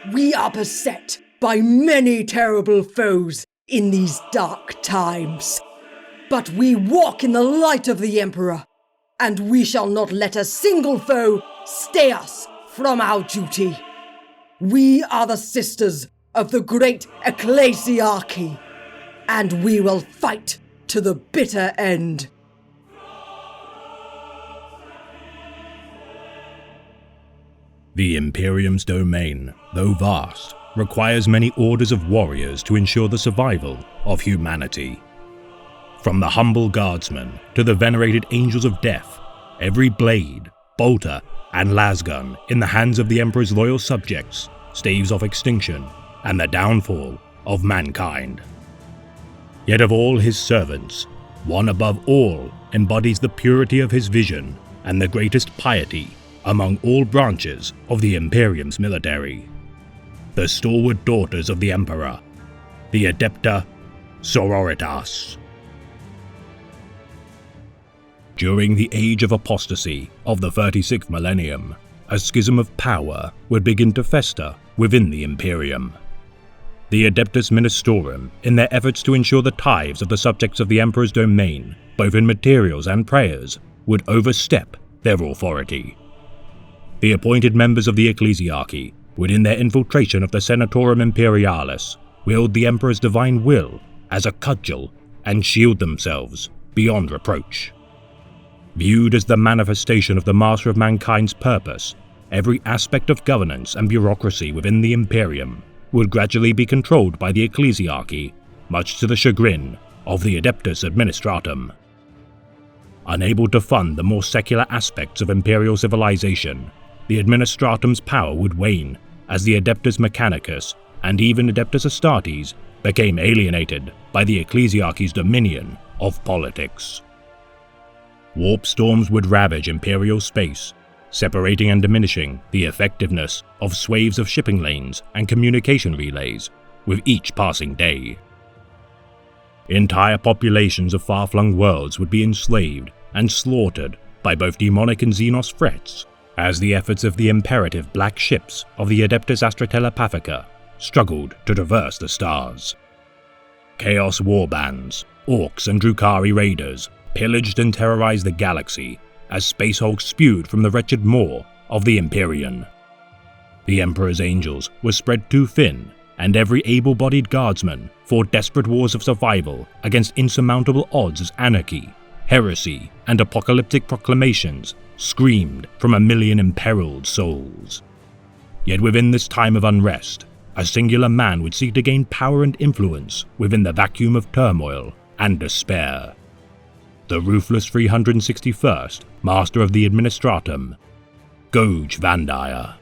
We are beset by many terrible foes in these dark times. But we walk in the light of the Emperor, and we shall not let a single foe stay us from our duty. We are the sisters of the great Ecclesiarchy, and we will fight to the bitter end. The Imperium's domain, though vast, requires many orders of warriors to ensure the survival of humanity. From the humble guardsmen to the venerated angels of death, every blade, bolter, and lasgun in the hands of the Emperor's loyal subjects staves off extinction and the downfall of mankind. Yet of all his servants, one above all embodies the purity of his vision and the greatest piety among all branches of the Imperium's military. The stalwart daughters of the Emperor, the Adepta Sororitas. During the age of apostasy of the 36th millennium, a schism of power would begin to fester within the Imperium. The Adeptus Ministorum, in their efforts to ensure the tithes of the subjects of the Emperor's domain, both in materials and prayers, would overstep their authority. The appointed members of the Ecclesiarchy would, in their infiltration of the Senatorum Imperialis, wield the Emperor's divine will as a cudgel and shield themselves beyond reproach. Viewed as the manifestation of the Master of Mankind's purpose, every aspect of governance and bureaucracy within the Imperium would gradually be controlled by the Ecclesiarchy, much to the chagrin of the Adeptus Administratum. Unable to fund the more secular aspects of imperial civilization, the Administratum's power would wane as the Adeptus Mechanicus and even Adeptus Astartes became alienated by the Ecclesiarchy's dominion of politics. Warp storms would ravage imperial space, separating and diminishing the effectiveness of swathes of shipping lanes and communication relays with each passing day. Entire populations of far-flung worlds would be enslaved and slaughtered by both demonic and Xenos threats, as the efforts of the imperative black ships of the Adeptus Astra-Telepathica struggled to traverse the stars. Chaos warbands, orcs and Drukhari raiders pillaged and terrorized the galaxy as space hulks spewed from the wretched maw of the Empyrean. The Emperor's angels were spread too thin, and every able-bodied guardsman fought desperate wars of survival against insurmountable odds as anarchy, heresy, and apocalyptic proclamations screamed from a million imperiled souls. Yet within this time of unrest, a singular man would seek to gain power and influence within the vacuum of turmoil and despair. The ruthless 361st Master of the Administratum, Goj Vandaya.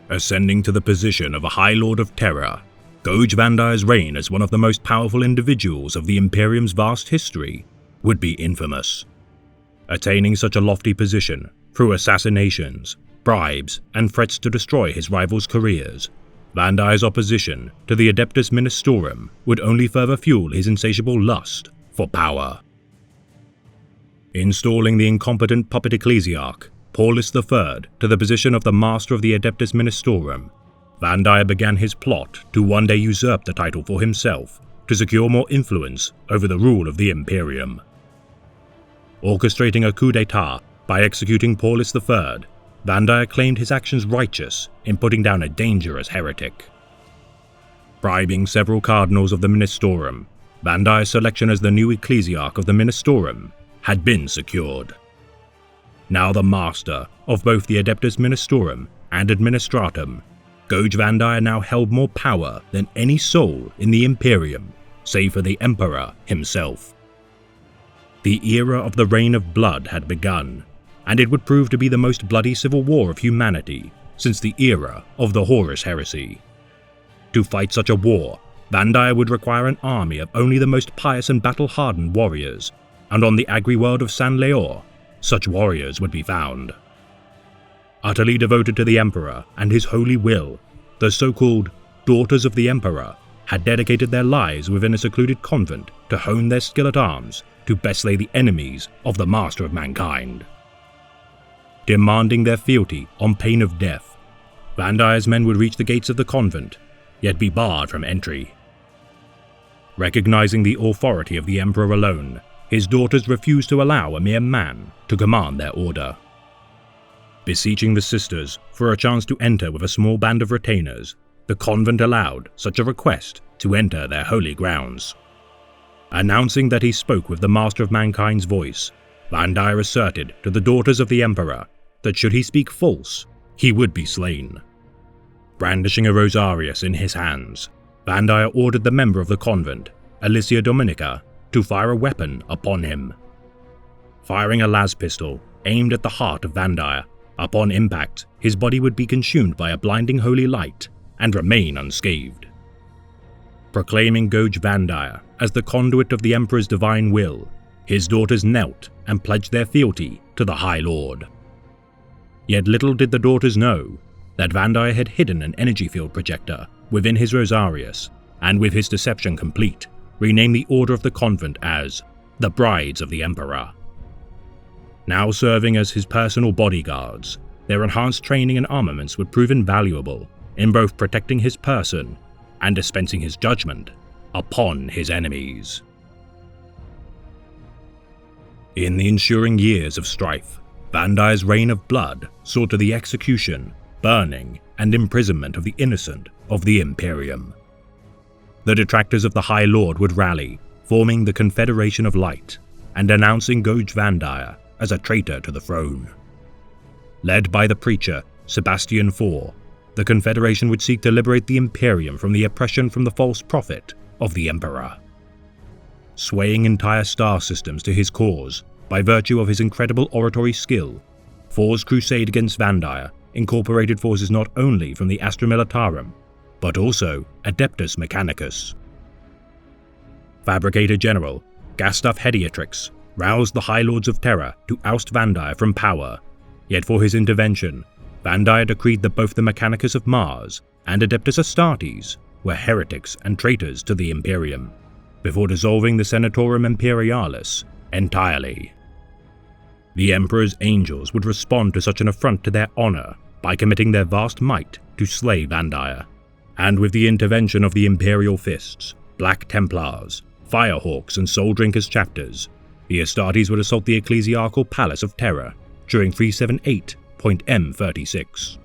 Ascending to the position of a High Lord of Terror, Goj Vandaya's reign as one of the most powerful individuals of the Imperium's vast history would be infamous. Attaining such a lofty position through assassinations, bribes, and threats to destroy his rivals' careers, Vandaya's opposition to the Adeptus Ministorum would only further fuel his insatiable lust for power. Installing the incompetent puppet ecclesiarch, Paulus III, to the position of the Master of the Adeptus Ministorum, Vandaya began his plot to one day usurp the title for himself to secure more influence over the rule of the Imperium. Orchestrating a coup d'etat by executing Paulus III, Vandaya claimed his actions righteous in putting down a dangerous heretic. Bribing several cardinals of the Ministorum, Vandaya's selection as the new ecclesiarch of the Ministorum had been secured. Now the master of both the Adeptus Ministorum and Administratum, Goj Vandaya now held more power than any soul in the Imperium, save for the Emperor himself. The era of the Reign of Blood had begun, and it would prove to be the most bloody civil war of humanity since the era of the Horus Heresy. To fight such a war, Vandaya would require an army of only the most pious and battle-hardened warriors, and on the agri-world of San Leor, such warriors would be found. Utterly devoted to the Emperor and his holy will, the so-called Daughters of the Emperor had dedicated their lives within a secluded convent to hone their skill at arms to best slay the enemies of the Master of Mankind. demanding their fealty on pain of death. Vandire's men would reach the gates of the convent, yet be barred from entry. Recognizing the authority of the Emperor alone, his daughters refused to allow a mere man to command their order. Beseeching the sisters for a chance to enter with a small band of retainers, the convent allowed such a request to enter their holy grounds. Announcing that he spoke with the Master of Mankind's voice, Vandire asserted to the daughters of the Emperor that should he speak false, he would be slain. Brandishing a rosarius in his hands, Vandire ordered the member of the convent, Alicia Dominica, to fire a weapon upon him. Firing a las pistol aimed at the heart of Vandire, upon impact, his body would be consumed by a blinding holy light and remain unscathed. Proclaiming Goj Vandire as the conduit of the Emperor's divine will, his daughters knelt and pledged their fealty to the High Lord. Yet little did the daughters know that Vandire had hidden an energy field projector within his rosarius, and with his deception complete, renamed the Order of the Convent as the Brides of the Emperor. Now serving as his personal bodyguards, their enhanced training and armaments would prove invaluable in both protecting his person and dispensing his judgment upon his enemies. In the ensuing years of strife, Vandire's reign of blood saw to the execution, burning, and imprisonment of the innocent of the Imperium. The detractors of the High Lord would rally, forming the Confederation of Light, and denouncing Goj Vandire as a traitor to the throne. Led by the preacher, Sebastian IV, the Confederation would seek to liberate the Imperium from the oppression from the false prophet of the Emperor. Swaying entire star systems to his cause by virtue of his incredible oratory skill, IV's crusade against Vandire incorporated forces not only from the Astra Militarum, but also Adeptus Mechanicus. Fabricator General Gastaf Hediatrix roused the High Lords of Terra to oust Vandire from power, yet for his intervention, Vandire decreed that both the Mechanicus of Mars and Adeptus Astartes were heretics and traitors to the Imperium, before dissolving the Senatorum Imperialis entirely. The Emperor's angels would respond to such an affront to their honor by committing their vast might to slay Vandire, and with the intervention of the Imperial Fists, Black Templars, Firehawks and Soul Drinkers chapters, the Astartes would assault the Ecclesiarchal Palace of Terra during 378.M36.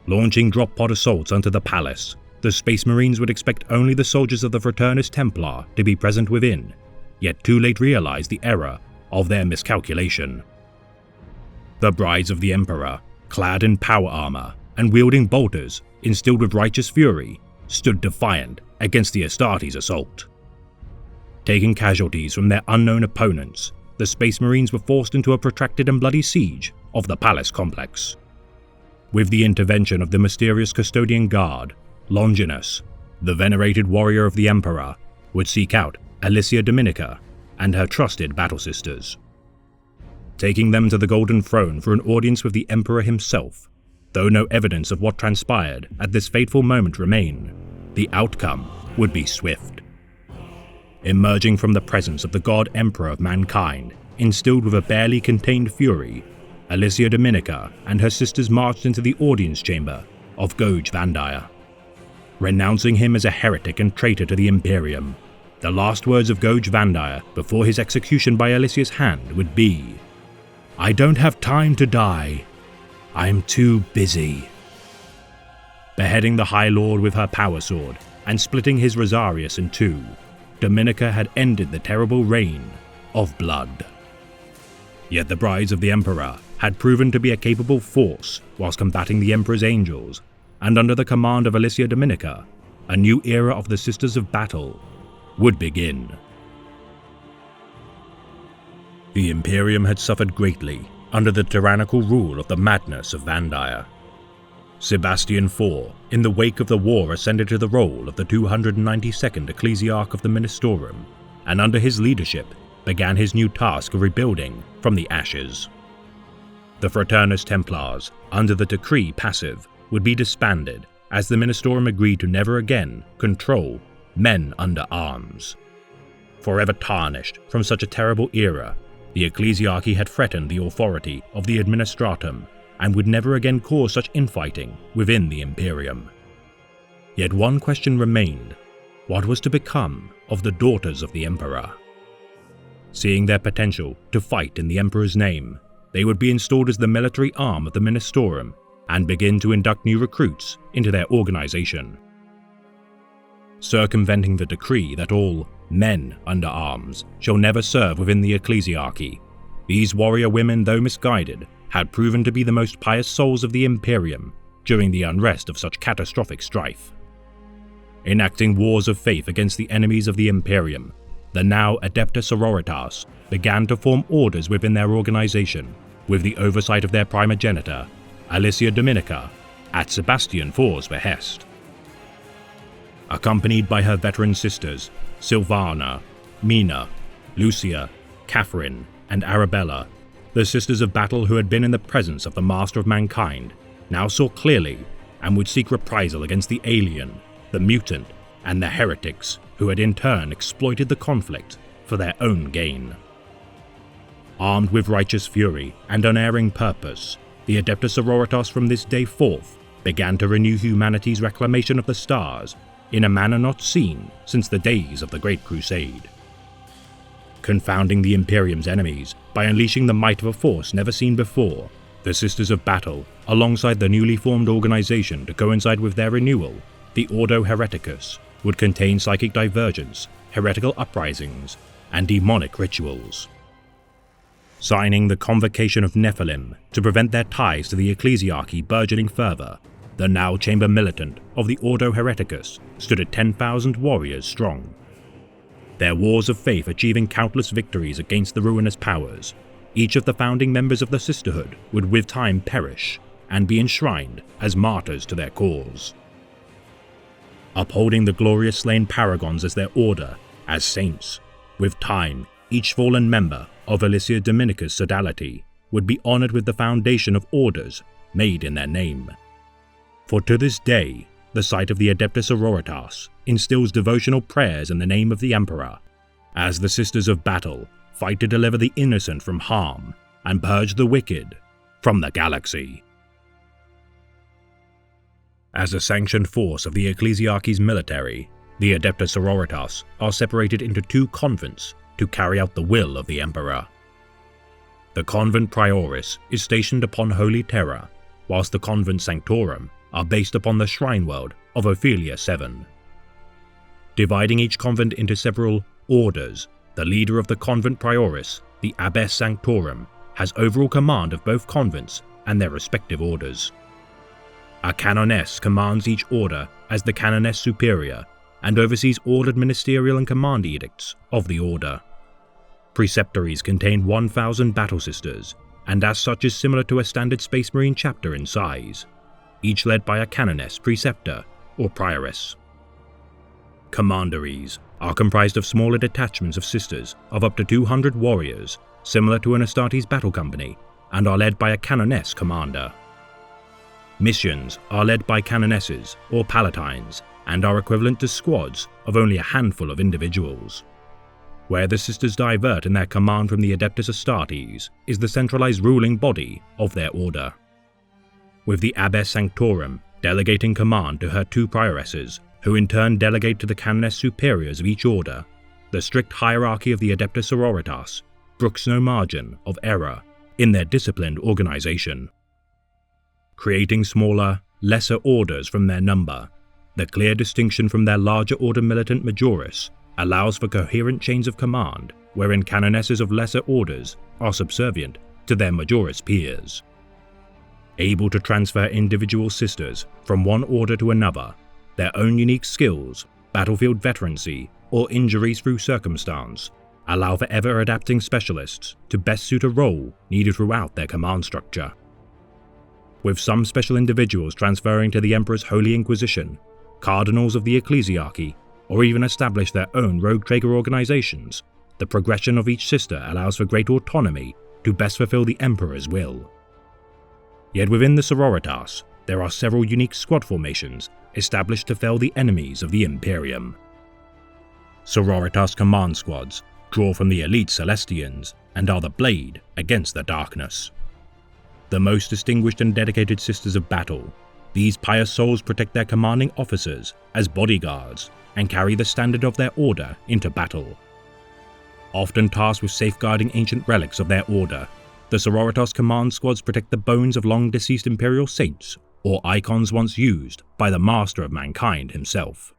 Launching drop pod assaults onto the palace, the Space Marines would expect only the soldiers of the Fraternus Templar to be present within, yet too late realize the error of their miscalculation. The Brides of the Emperor, clad in power armor and wielding bolters instilled with righteous fury, stood defiant against the Astartes' assault. Taking casualties from their unknown opponents, the Space Marines were forced into a protracted and bloody siege of the palace complex. With the intervention of the mysterious custodian guard, Longinus, the venerated warrior of the Emperor, would seek out Alicia Dominica and her trusted battle sisters. Taking them to the Golden Throne for an audience with the Emperor himself, though no evidence of what transpired at this fateful moment remained, the outcome would be swift. Emerging from the presence of the God Emperor of mankind, instilled with a barely contained fury, Alicia Dominica and her sisters marched into the audience chamber of Goj Vandire. Renouncing him as a heretic and traitor to the Imperium, the last words of Goj Vandire before his execution by Alicia's hand would be, "I don't have time to die. I'm too busy." Beheading the High Lord with her power sword and splitting his rosarius in two, Dominica had ended the terrible reign of blood. Yet the Brides of the Emperor had proven to be a capable force whilst combating the Emperor's angels, and under the command of Alicia Dominica, a new era of the Sisters of Battle would begin. The Imperium had suffered greatly under the tyrannical rule of the madness of Vandire. Sebastian IV, in the wake of the war, ascended to the role of the 292nd Ecclesiarch of the Ministorum, and under his leadership began his new task of rebuilding from the ashes. The Fraternus Templars, under the Decree Passive, would be disbanded as the Ministorum agreed to never again control men under arms. Forever tarnished from such a terrible era, The ecclesiarchy had threatened the authority of the administratum and would never again cause such infighting within the Imperium. Yet one question remained: what was to become of the daughters of the Emperor? Seeing their potential to fight in the Emperor's name, they would be installed as the military arm of the Ministorum and begin to induct new recruits into their organization. Circumventing the decree that all men under arms shall never serve within the ecclesiarchy, these warrior women, though misguided, had proven to be the most pious souls of the Imperium during the unrest of such catastrophic strife. Enacting wars of faith against the enemies of the Imperium, the now Adepta Sororitas began to form orders within their organization, with the oversight of their primogenitor, Alicia Dominica, at Sebastian IV's behest. Accompanied by her veteran sisters, Silvana, Mina, Lucia, Catherine, and Arabella, the Sisters of Battle who had been in the presence of the Master of Mankind now saw clearly and would seek reprisal against the alien, the mutant, and the heretics who had in turn exploited the conflict for their own gain. Armed with righteous fury and unerring purpose, the Adepta Sororitas from this day forth began to renew humanity's reclamation of the stars in a manner not seen since the days of the Great Crusade. Confounding the Imperium's enemies by unleashing the might of a force never seen before, the Sisters of Battle, alongside the newly formed organization to coincide with their renewal, the Ordo Hereticus, would contain psychic divergence, heretical uprisings, and demonic rituals. Signing the Convocation of Nephilim to prevent their ties to the ecclesiarchy burgeoning further, the now Chamber Militant of the Ordo Hereticus stood at 10,000 warriors strong. Their wars of faith achieving countless victories against the ruinous powers, each of the founding members of the Sisterhood would with time perish and be enshrined as martyrs to their cause. Upholding the glorious slain paragons as their order, as saints, with time each fallen member of Alicia Dominica's sodality would be honored with the foundation of orders made in their name. For to this day, the sight of the Adepta Sororitas instills devotional prayers in the name of the Emperor, as the Sisters of Battle fight to deliver the innocent from harm and purge the wicked from the galaxy. As a sanctioned force of the ecclesiarchy's military, the Adepta Sororitas are separated into two convents to carry out the will of the Emperor. The Convent Prioris is stationed upon Holy Terra, whilst the Convent Sanctorum are based upon the shrine world of Ophelia 7. Dividing each convent into several orders, the leader of the Convent Prioris, the Abbess Sanctorum, has overall command of both convents and their respective orders. A Canoness commands each order as the Canoness Superior and oversees all ministerial and command edicts of the order. Preceptories contain 1,000 battle sisters, and as such is similar to a standard Space Marine chapter in size, each led by a Canoness Preceptor or Prioress. Commanderies are comprised of smaller detachments of sisters of up to 200 warriors, similar to an Astartes battle company, and are led by a Canoness commander. Missions are led by Canonesses or Palatines, and are equivalent to squads of only a handful of individuals. Where the sisters divert in their command from the Adeptus Astartes is the centralized ruling body of their order, with the Abbess Sanctorum delegating command to her two prioresses, who in turn delegate to the Canoness Superiors of each order. The strict hierarchy of the Adepta Sororitas brooks no margin of error in their disciplined organization. Creating smaller, lesser orders from their number, the clear distinction from their larger order militant majoris allows for coherent chains of command wherein canonesses of lesser orders are subservient to their majoris peers. Able to transfer individual sisters from one order to another, their own unique skills, battlefield veterancy, or injuries through circumstance allow for ever-adapting specialists to best suit a role needed throughout their command structure. With some special individuals transferring to the Emperor's Holy Inquisition, cardinals of the ecclesiarchy, or even establish their own rogue Traeger organizations, the progression of each sister allows for great autonomy to best fulfill the Emperor's will. Yet within the Sororitas, there are several unique squad formations established to fell the enemies of the Imperium. Sororitas command squads draw from the elite Celestians and are the blade against the darkness. The most distinguished and dedicated Sisters of Battle, these pious souls protect their commanding officers as bodyguards and carry the standard of their order into battle. Often tasked with safeguarding ancient relics of their order, the Sororitas command squads protect the bones of long-deceased Imperial saints or icons once used by the Master of Mankind himself.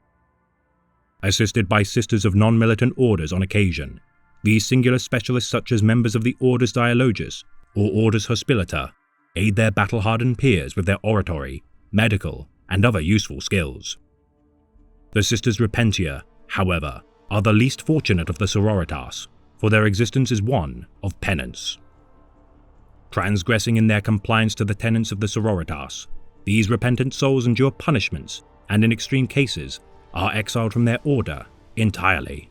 Assisted by Sisters of non-militant orders on occasion, these singular specialists such as members of the Orders Dialogus or Orders Hospilita aid their battle-hardened peers with their oratory, medical, and other useful skills. The Sisters Repentia, however, are the least fortunate of the Sororitas, for their existence is one of penance. Transgressing in their compliance to the tenets of the Sororitas, these repentant souls endure punishments and in extreme cases are exiled from their order entirely.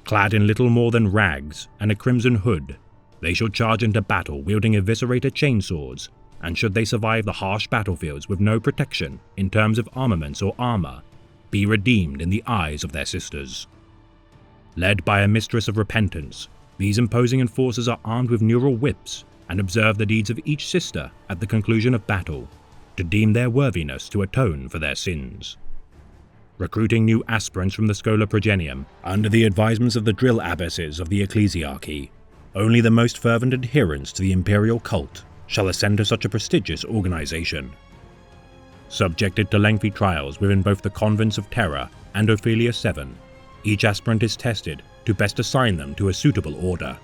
Clad in little more than rags and a crimson hood, they shall charge into battle wielding eviscerator chainswords, and should they survive the harsh battlefields with no protection in terms of armaments or armor, be redeemed in the eyes of their sisters. Led by a mistress of repentance, these imposing enforcers are armed with neural whips and observe the deeds of each sister at the conclusion of battle, to deem their worthiness to atone for their sins. Recruiting new aspirants from the Schola Progenium under the advisements of the drill abbesses of the ecclesiarchy, only the most fervent adherents to the imperial cult shall ascend to such a prestigious organization. Subjected to lengthy trials within both the convents of Terra and Ophelia 7, each aspirant is tested to best assign them to a suitable order.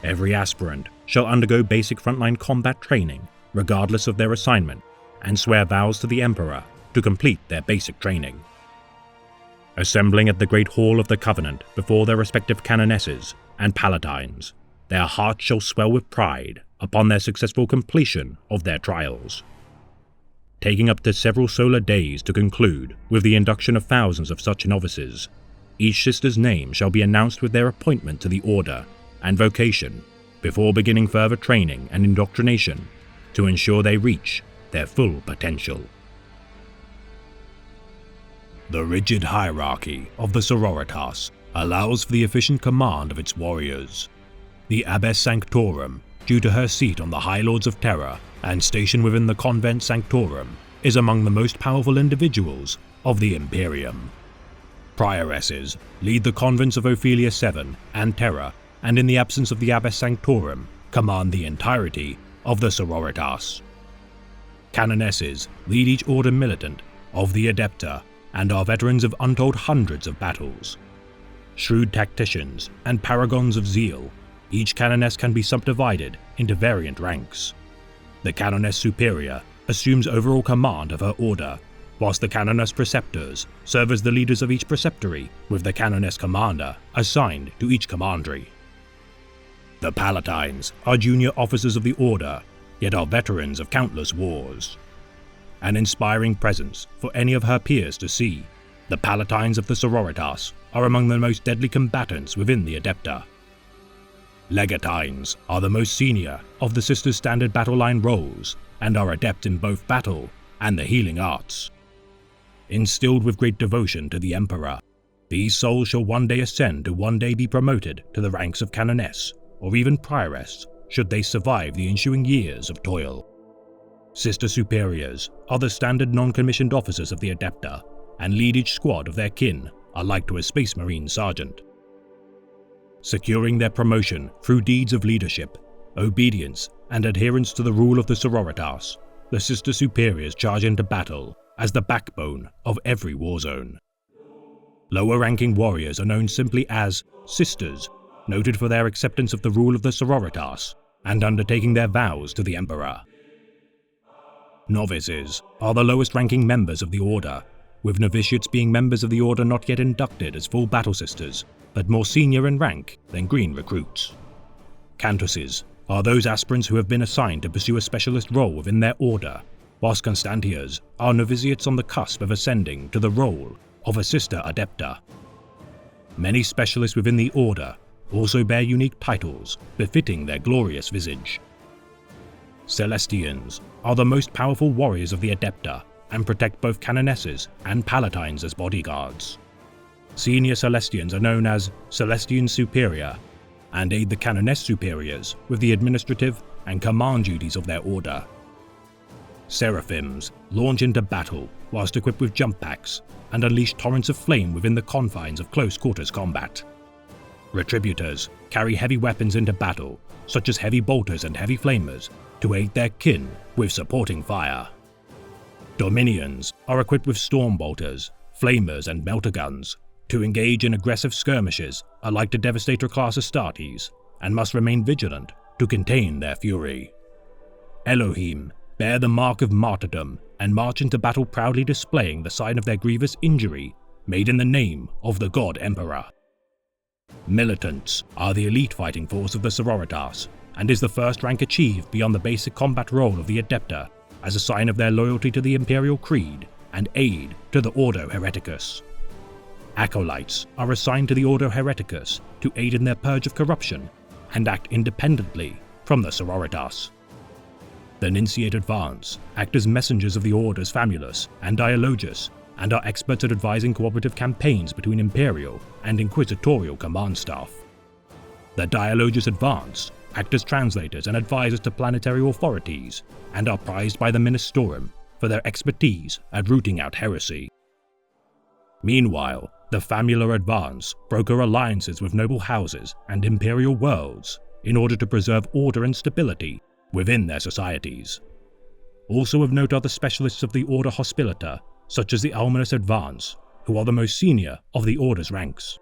Every aspirant shall undergo basic frontline combat training, regardless of their assignment, and swear vows to the Emperor to complete their basic training. Assembling at the Great Hall of the Covenant before their respective canonesses and palatines, their hearts shall swell with pride upon their successful completion of their trials. Taking up to several solar days to conclude with the induction of thousands of such novices, each sister's name shall be announced with their appointment to the order and vocation before beginning further training and indoctrination to ensure they reach their full potential. The rigid hierarchy of the Sororitas allows for the efficient command of its warriors. The Abbess Sanctorum, due to her seat on the High Lords of Terra and stationed within the Convent Sanctorum, is among the most powerful individuals of the Imperium. Prioresses lead the convents of Ophelia 7 and Terra, and in the absence of the Abbess Sanctorum, command the entirety of the Sororitas. Canonesses lead each order militant of the Adepta and are veterans of untold hundreds of battles. Shrewd tacticians and paragons of zeal, each canoness can be subdivided into variant ranks. The Canoness Superior assumes overall command of her order, whilst the Canoness Preceptors serve as the leaders of each preceptory, with the Canoness Commander assigned to each commandery. The Palatines are junior officers of the order, yet are veterans of countless wars. An inspiring presence for any of her peers to see, the Palatines of the Sororitas are among the most deadly combatants within the Adepta. Legatines are the most senior of the Sisters' standard battle line roles and are adept in both battle and the healing arts. Instilled with great devotion to the Emperor, these souls shall one day ascend to one day be promoted to the ranks of Canoness or even Prioress should they survive the ensuing years of toil. Sister Superiors are the standard non-commissioned officers of the Adepta and lead each squad of their kin alike to a Space Marine Sergeant. Securing their promotion through deeds of leadership, obedience, and adherence to the rule of the Sororitas, the Sister Superiors charge into battle as the backbone of every war zone. Lower-ranking warriors are known simply as Sisters, noted for their acceptance of the rule of the Sororitas and undertaking their vows to the Emperor. Novices are the lowest-ranking members of the Order, with novitiates being members of the Order not yet inducted as full Battle Sisters, but more senior in rank than green recruits. Cantuses are those aspirants who have been assigned to pursue a specialist role within their Order, whilst Constantias are novitiates on the cusp of ascending to the role of a Sister Adepta. Many specialists within the Order also bear unique titles befitting their glorious visage. Celestians are the most powerful warriors of the Adepta and protect both Canonesses and Palatines as bodyguards. Senior Celestians are known as Celestian Superior, and aid the Canoness superiors with the administrative and command duties of their order. Seraphims launch into battle whilst equipped with jump packs and unleash torrents of flame within the confines of close quarters combat. Retributors carry heavy weapons into battle, such as heavy bolters and heavy flamers, to aid their kin with supporting fire. Dominions are equipped with storm bolters, flamers and melter guns to engage in aggressive skirmishes alike to Devastator class Astartes, and must remain vigilant to contain their fury. Elohim bear the mark of martyrdom and march into battle proudly displaying the sign of their grievous injury made in the name of the God Emperor. Militants are the elite fighting force of the Sororitas, and is the first rank achieved beyond the basic combat role of the Adepta as a sign of their loyalty to the Imperial Creed and aid to the Ordo Hereticus. Acolytes are assigned to the Ordo Hereticus to aid in their purge of corruption and act independently from the Sororitas. The Nunciate Advance act as messengers of the Orders Famulus and Dialogus, and are experts at advising cooperative campaigns between Imperial and Inquisitorial command staff. The Dialogus Advance act as translators and advisors to planetary authorities, and are prized by the Ministorum for their expertise at rooting out heresy. Meanwhile, the Famula Advance broker alliances with noble houses and imperial worlds in order to preserve order and stability within their societies. Also of note are the specialists of the Order Hospilita, such as the Almanus Advance, who are the most senior of the Order's ranks.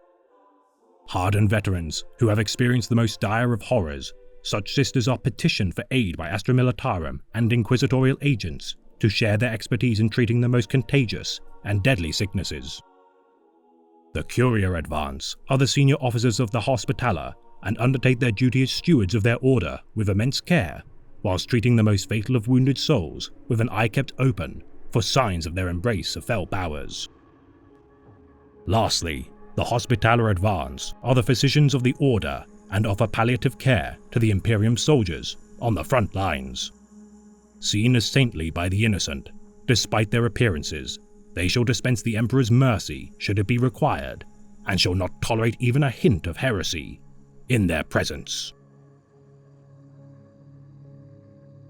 Hardened veterans who have experienced the most dire of horrors, such sisters are petitioned for aid by Astra Militarum and inquisitorial agents to share their expertise in treating the most contagious and deadly sicknesses. The Curia Advance are the senior officers of the Hospitaller and undertake their duty as stewards of their order with immense care, whilst treating the most fatal of wounded souls with an eye kept open for signs of their embrace of fell powers. Lastly, the Hospitaller Advance are the physicians of the Order and offer palliative care to the Imperium soldiers on the front lines. Seen as saintly by the innocent, despite their appearances, they shall dispense the Emperor's mercy should it be required, and shall not tolerate even a hint of heresy in their presence.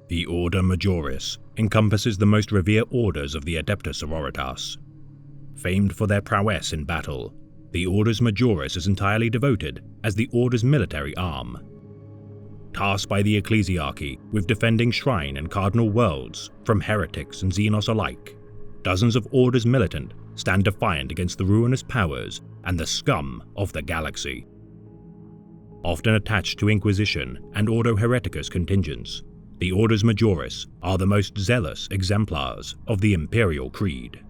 The Order Majoris encompasses the most revered orders of the Adepta Sororitas. Famed for their prowess in battle, the Orders Majoris is entirely devoted as the Order's military arm. Tasked by the Ecclesiarchy with defending Shrine and Cardinal worlds from heretics and Xenos alike, dozens of Orders militant stand defiant against the ruinous powers and the scum of the galaxy. Often attached to Inquisition and Ordo Hereticus contingents, the Orders Majoris are the most zealous exemplars of the Imperial Creed.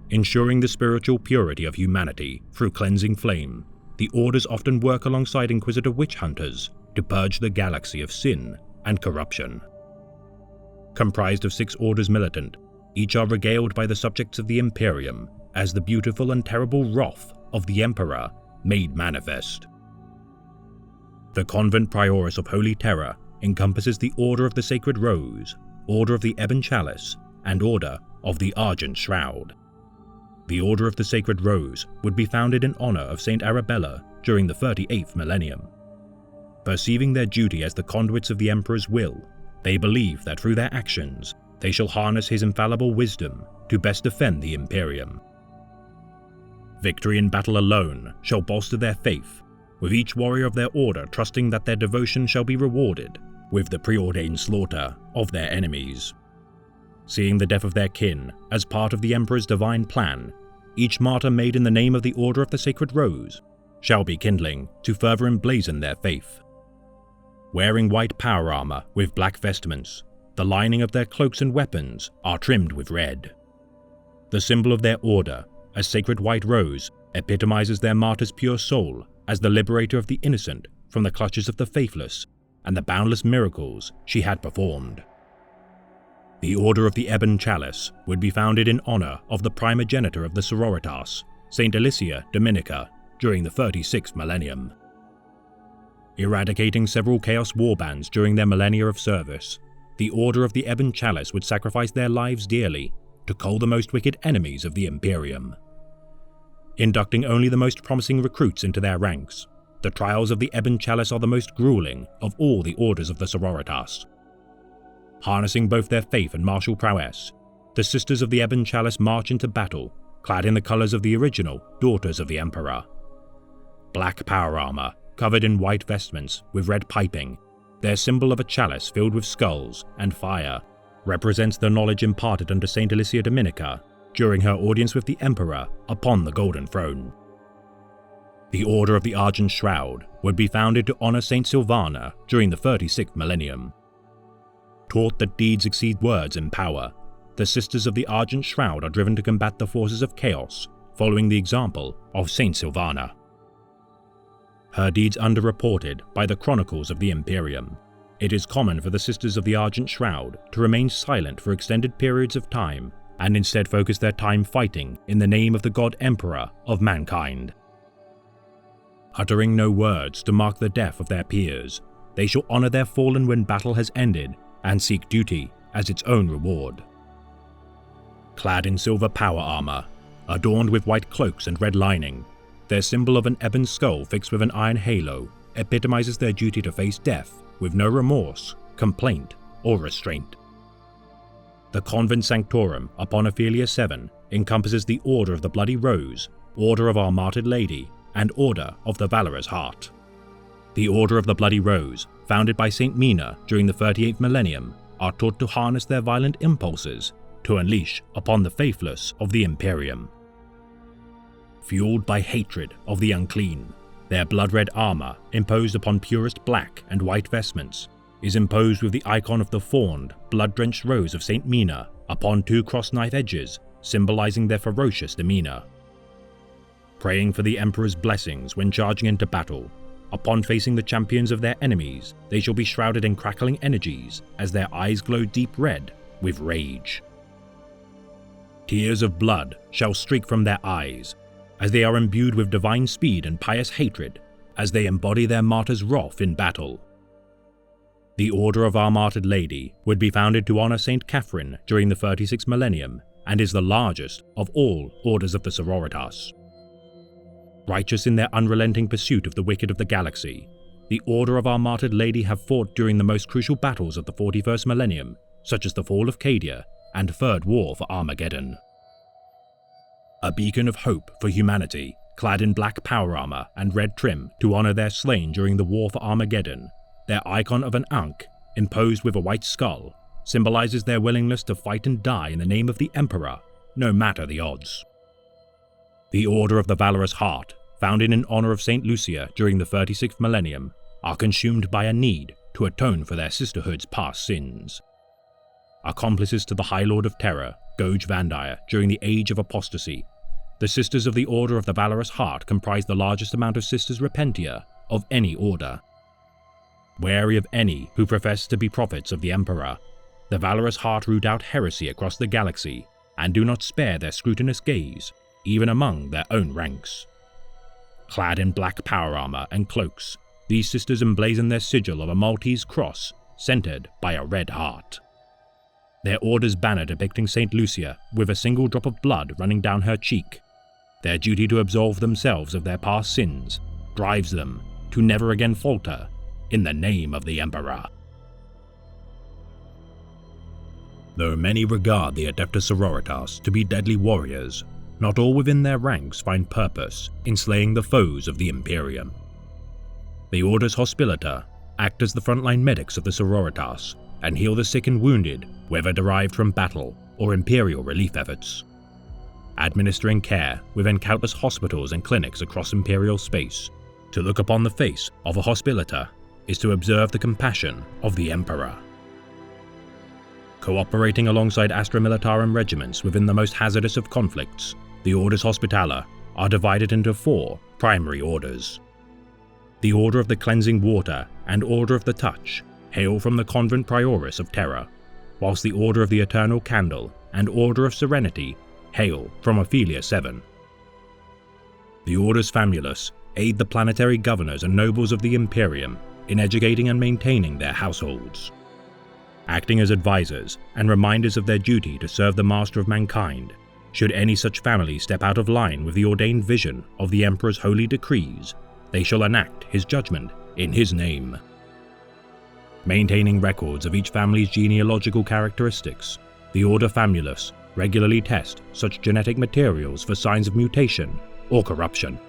Ensuring the spiritual purity of humanity through cleansing flame, the Orders often work alongside Inquisitor witch hunters to purge the galaxy of sin and corruption. Comprised of 6 Orders militant, each are regaled by the subjects of the Imperium as the beautiful and terrible wrath of the Emperor made manifest. The Convent Prioress of Holy Terror encompasses the Order of the Sacred Rose, Order of the Ebon Chalice, and Order of the Argent Shroud. The Order of the Sacred Rose would be founded in honor of Saint Arabella during the 38th millennium. Perceiving their duty as the conduits of the Emperor's will, they believe that through their actions, they shall harness his infallible wisdom to best defend the Imperium. Victory in battle alone shall bolster their faith, with each warrior of their order trusting that their devotion shall be rewarded with the preordained slaughter of their enemies. Seeing the death of their kin as part of the Emperor's divine plan, each martyr made in the name of the Order of the Sacred Rose shall be kindling to further emblazon their faith. Wearing white power armor with black vestments, the lining of their cloaks and weapons are trimmed with red. The symbol of their order, a sacred white rose, epitomizes their martyr's pure soul as the liberator of the innocent from the clutches of the faithless and the boundless miracles she had performed. The Order of the Ebon Chalice would be founded in honor of the primogenitor of the Sororitas, Saint Alicia Dominica, during the 36th millennium. Eradicating several Chaos warbands during their millennia of service, the Order of the Ebon Chalice would sacrifice their lives dearly to cull the most wicked enemies of the Imperium. Inducting only the most promising recruits into their ranks, the trials of the Ebon Chalice are the most grueling of all the orders of the Sororitas. Harnessing both their faith and martial prowess, the Sisters of the Ebon Chalice march into battle, clad in the colors of the original Daughters of the Emperor. Black power armor, covered in white vestments with red piping, their symbol of a chalice filled with skulls and fire, represents the knowledge imparted under Saint Alicia Dominica during her audience with the Emperor upon the Golden Throne. The Order of the Argent Shroud would be founded to honor Saint Sylvana during the 36th millennium. Taught that deeds exceed words in power, the Sisters of the Argent Shroud are driven to combat the forces of chaos, following the example of Saint Sylvana. Her deeds underreported by the chronicles of the Imperium, it is common for the Sisters of the Argent Shroud to remain silent for extended periods of time and instead focus their time fighting in the name of the God Emperor of mankind. Uttering no words to mark the death of their peers, they shall honor their fallen when battle has ended and seek duty as its own reward. Clad in silver power armor, adorned with white cloaks and red lining, their symbol of an ebon skull fixed with an iron halo epitomizes their duty to face death with no remorse, complaint, or restraint. The Convent Sanctorum upon Ophelia 7 encompasses the Order of the Bloody Rose, Order of Our Martyred Lady, and Order of the Valorous Heart. The Order of the Bloody Rose, founded by Saint Mina during the 38th millennium, are taught to harness their violent impulses to unleash upon the faithless of the Imperium. Fueled by hatred of the unclean, their blood-red armor, imposed upon purest black and white vestments, is imposed with the icon of the fawned, blood-drenched rose of Saint Mina upon two cross-knife edges, symbolizing their ferocious demeanor. Praying for the Emperor's blessings when charging into battle, upon facing the champions of their enemies, they shall be shrouded in crackling energies as their eyes glow deep red with rage. Tears of blood shall streak from their eyes, as they are imbued with divine speed and pious hatred, as they embody their martyr's wrath in battle. The Order of Our Martyred Lady would be founded to honor Saint Catherine during the 36th millennium and is the largest of all orders of the Sororitas. Righteous in their unrelenting pursuit of the wicked of the galaxy, the Order of Our Martyred Lady have fought during the most crucial battles of the 41st millennium, such as the Fall of Cadia and Third War for Armageddon. A beacon of hope for humanity, clad in black power armor and red trim to honor their slain during the War for Armageddon, their icon of an Ankh, imposed with a white skull, symbolizes their willingness to fight and die in the name of the Emperor, no matter the odds. The Order of the Valorous Heart, founded in honor of Saint Lucia during the 36th millennium, are consumed by a need to atone for their sisterhood's past sins. Accomplices to the High Lord of Terror, Goge Vandire, during the Age of Apostasy, the Sisters of the Order of the Valorous Heart comprise the largest amount of Sisters Repentia of any order. Wary of any who profess to be prophets of the Emperor, the Valorous Heart root out heresy across the galaxy and do not spare their scrutinous gaze, even among their own ranks. Clad in black power armor and cloaks, these sisters emblazon their sigil of a Maltese cross centered by a red heart. Their order's banner depicting Saint Lucia with a single drop of blood running down her cheek. Their duty to absolve themselves of their past sins drives them to never again falter in the name of the Emperor. Though many regard the Adeptus Sororitas to be deadly warriors, not all within their ranks find purpose in slaying the foes of the Imperium. The Order's Hospilata act as the frontline medics of the Sororitas and heal the sick and wounded, whether derived from battle or Imperial relief efforts. Administering care within countless hospitals and clinics across Imperial space, to look upon the face of a Hospilata is to observe the compassion of the Emperor. Cooperating alongside Astra Militarum regiments within the most hazardous of conflicts, the Orders Hospitaller are divided into 4 primary orders. The Order of the Cleansing Water and Order of the Touch hail from the Convent Prioris of Terra, whilst the Order of the Eternal Candle and Order of Serenity hail from Ophelia 7. The Orders Famulus aid the planetary governors and nobles of the Imperium in educating and maintaining their households. Acting as advisors and reminders of their duty to serve the Master of Mankind, should any such family step out of line with the ordained vision of the Emperor's holy decrees, they shall enact his judgment in his name. Maintaining records of each family's genealogical characteristics, the Order Famulus regularly test such genetic materials for signs of mutation or corruption.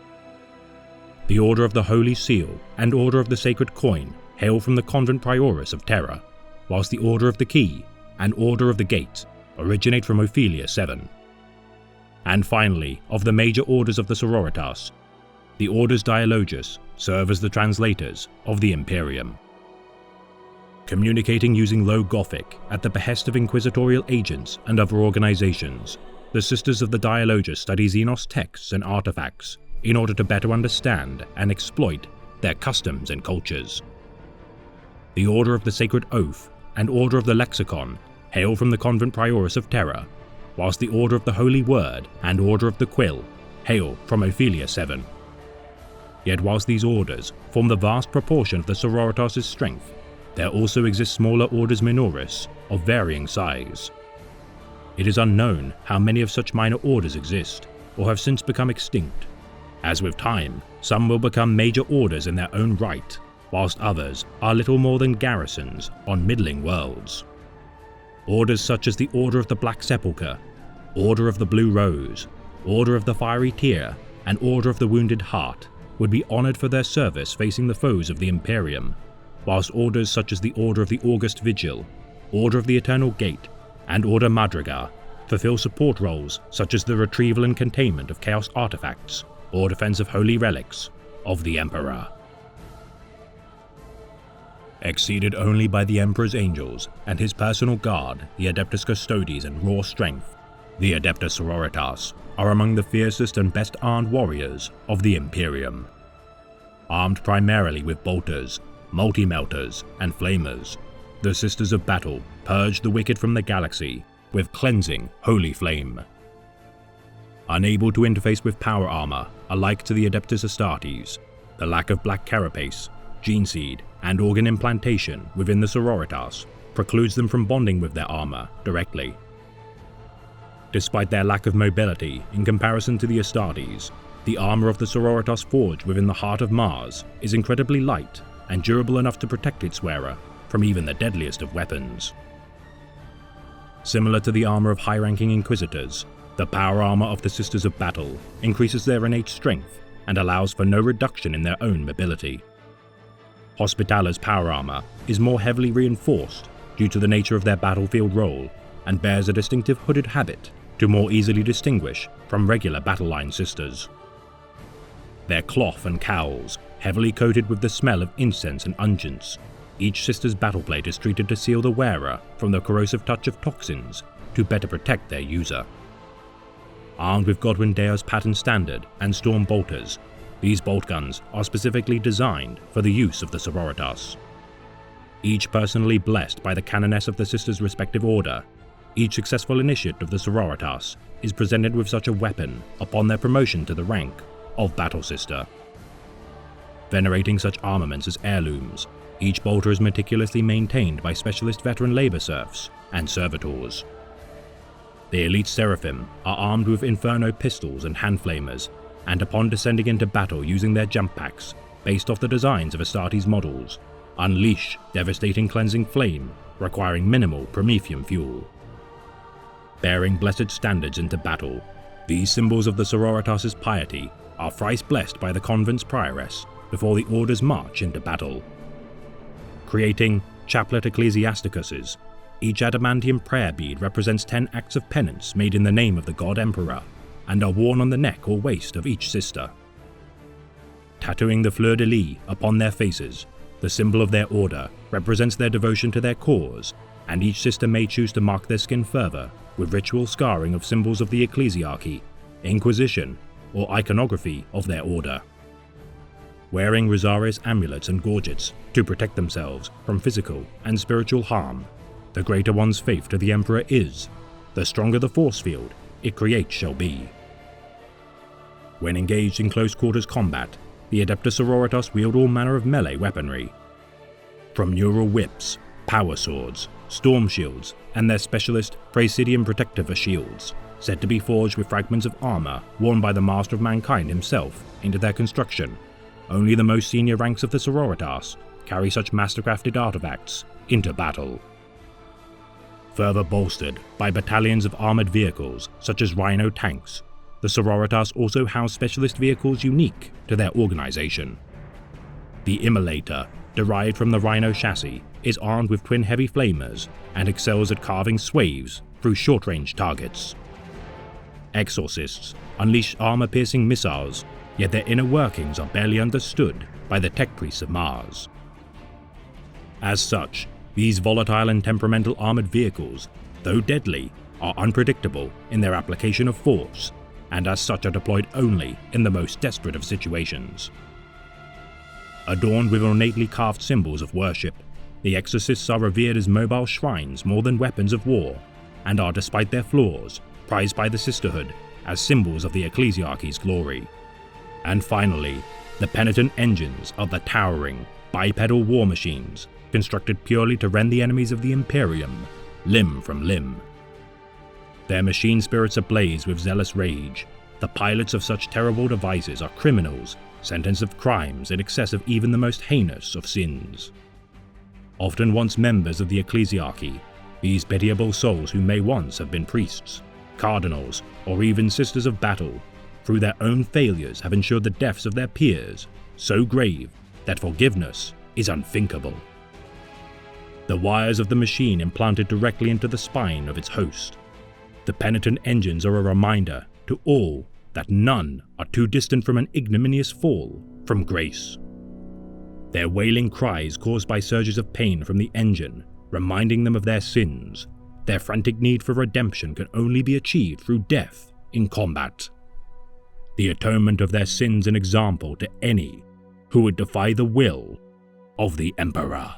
The Order of the Holy Seal and Order of the Sacred Coin hail from the Convent Prioress of Terra, whilst the Order of the Key and Order of the Gate originate from Ophelia 7. And finally, of the major orders of the Sororitas, the Orders Dialogus serve as the translators of the Imperium. Communicating using Low Gothic at the behest of inquisitorial agents and other organizations, the Sisters of the Dialogus study Xenos texts and artifacts in order to better understand and exploit their customs and cultures. The Order of the Sacred Oath and Order of the Lexicon hail from the Convent Prioress of Terra, whilst the Order of the Holy Word and Order of the Quill hail from Ophelia 7. Yet whilst these orders form the vast proportion of the Sororitas' strength, there also exist smaller orders minoris of varying size. It is unknown how many of such minor orders exist or have since become extinct. As with time, some will become major orders in their own right, whilst others are little more than garrisons on middling worlds. Orders such as the Order of the Black Sepulchre, Order of the Blue Rose, Order of the Fiery Tear, and Order of the Wounded Heart would be honoured for their service facing the foes of the Imperium, whilst orders such as the Order of the August Vigil, Order of the Eternal Gate, and Order Madrigar fulfill support roles such as the retrieval and containment of Chaos artifacts or defense of holy relics of the Emperor. Exceeded only by the Emperor's angels and his personal guard, the Adeptus Custodes and Raw Strength, the Adeptus Sororitas are among the fiercest and best armed warriors of the Imperium. Armed primarily with bolters, multi-melters, and flamers, the Sisters of Battle purge the wicked from the galaxy with cleansing holy flame. Unable to interface with power armor, alike to the Adeptus Astartes, the lack of black carapace, gene seed, and organ implantation within the Sororitas precludes them from bonding with their armor directly. Despite their lack of mobility in comparison to the Astartes, the armor of the Sororitas forged within the heart of Mars is incredibly light and durable enough to protect its wearer from even the deadliest of weapons. Similar to the armor of high-ranking Inquisitors, the power armor of the Sisters of Battle increases their innate strength and allows for no reduction in their own mobility. Hospitalla's power armor is more heavily reinforced due to the nature of their battlefield role and bears a distinctive hooded habit to more easily distinguish from regular battle line sisters. Their cloth and cowls, heavily coated with the smell of incense and unguents, each sister's battleplate is treated to seal the wearer from the corrosive touch of toxins to better protect their user. Armed with Godwyn Deo's pattern standard and storm bolters, these bolt guns are specifically designed for the use of the Sororitas. Each personally blessed by the canoness of the sisters' respective order, each successful initiate of the Sororitas is presented with such a weapon upon their promotion to the rank of Battle Sister. Venerating such armaments as heirlooms, each bolter is meticulously maintained by specialist veteran labor serfs and servitors. The elite Seraphim are armed with Inferno pistols and hand flamers, and upon descending into battle using their jump packs, based off the designs of Astartes models, unleash devastating cleansing flame requiring minimal promethium fuel. Bearing blessed standards into battle, these symbols of the Sororitas' piety are thrice blessed by the convent's prioress before the order's march into battle. Creating Chaplet Ecclesiasticuses, each adamantium prayer bead represents 10 acts of penance made in the name of the God Emperor, and are worn on the neck or waist of each sister. Tattooing the fleur-de-lis upon their faces, the symbol of their order represents their devotion to their cause, and each sister may choose to mark their skin further with ritual scarring of symbols of the ecclesiarchy, inquisition, or iconography of their order. Wearing Rosaris amulets and gorgets to protect themselves from physical and spiritual harm, the greater one's faith to the Emperor is, the stronger the force field it creates shall be. When engaged in close quarters combat, the Adeptus Sororitas wield all manner of melee weaponry. From neural whips, power swords, storm shields, and their specialist Praesidium Protectiva shields, said to be forged with fragments of armor worn by the Master of Mankind himself into their construction, only the most senior ranks of the Sororitas carry such mastercrafted artifacts into battle. Further bolstered by battalions of armored vehicles such as Rhino tanks, the Sororitas also house specialist vehicles unique to their organization. The Immolator, derived from the Rhino chassis, is armed with twin heavy flamers and excels at carving swaths through short-range targets. Exorcists unleash armor-piercing missiles, yet their inner workings are barely understood by the tech priests of Mars. As such, these volatile and temperamental armored vehicles, though deadly, are unpredictable in their application of force, and as such are deployed only in the most desperate of situations. Adorned with ornately carved symbols of worship, the Exorcists are revered as mobile shrines more than weapons of war, and are, despite their flaws, prized by the Sisterhood as symbols of the Ecclesiarchy's glory. And finally, the penitent engines are the towering, bipedal war machines constructed purely to rend the enemies of the Imperium limb from limb. Their machine spirits ablaze with zealous rage. The pilots of such terrible devices are criminals sentenced of crimes in excess of even the most heinous of sins. Often once members of the Ecclesiarchy, these pitiable souls who may once have been priests, cardinals, or even sisters of battle, through their own failures have ensured the deaths of their peers, so grave that forgiveness is unthinkable. The wires of the machine implanted directly into the spine of its host. The penitent engines are a reminder to all that none are too distant from an ignominious fall from grace. Their wailing cries caused by surges of pain from the engine, reminding them of their sins. Their frantic need for redemption can only be achieved through death in combat. The atonement of their sins an example to any who would defy the will of the Emperor.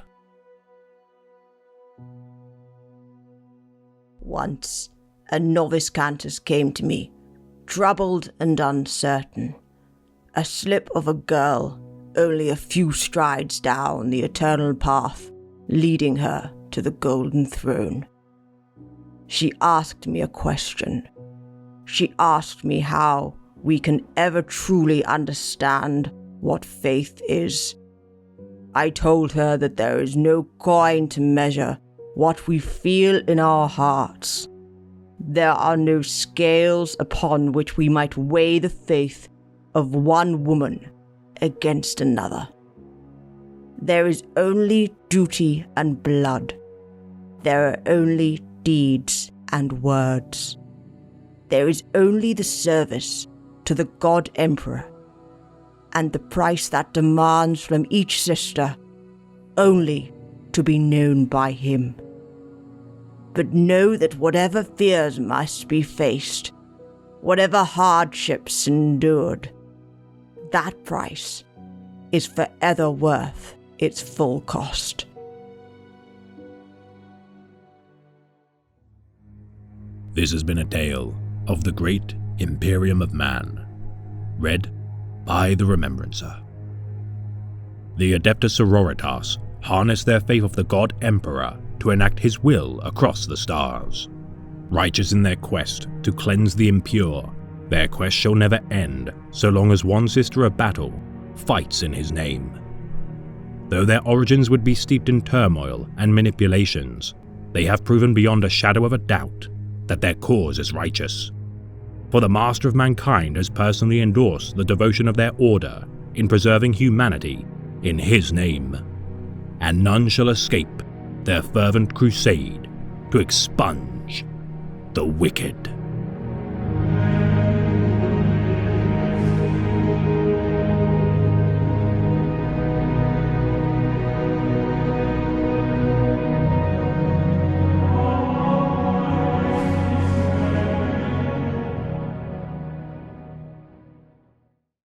Once, a novice cantus came to me, troubled and uncertain. A slip of a girl, only a few strides down the eternal path, leading her to the golden throne. She asked me a question. She asked me how we can ever truly understand what faith is. I told her that there is no coin to measure what we feel in our hearts. There are no scales upon which we might weigh the faith of one woman against another. There is only duty and blood. There are only deeds and words. There is only the service to the God Emperor, and the price that demands from each sister only to be known by him. But know that whatever fears must be faced, whatever hardships endured, that price is forever worth its full cost. This has been a tale of the Great Imperium of Man, read by the Remembrancer. The Adeptus Sororitas harness their faith of the God Emperor to enact his will across the stars. Righteous in their quest to cleanse the impure, their quest shall never end so long as one sister of battle fights in his name. Though their origins would be steeped in turmoil and manipulations, they have proven beyond a shadow of a doubt that their cause is righteous. For the Master of Mankind has personally endorsed the devotion of their order in preserving humanity in his name, and none shall escape their fervent crusade to expunge the wicked.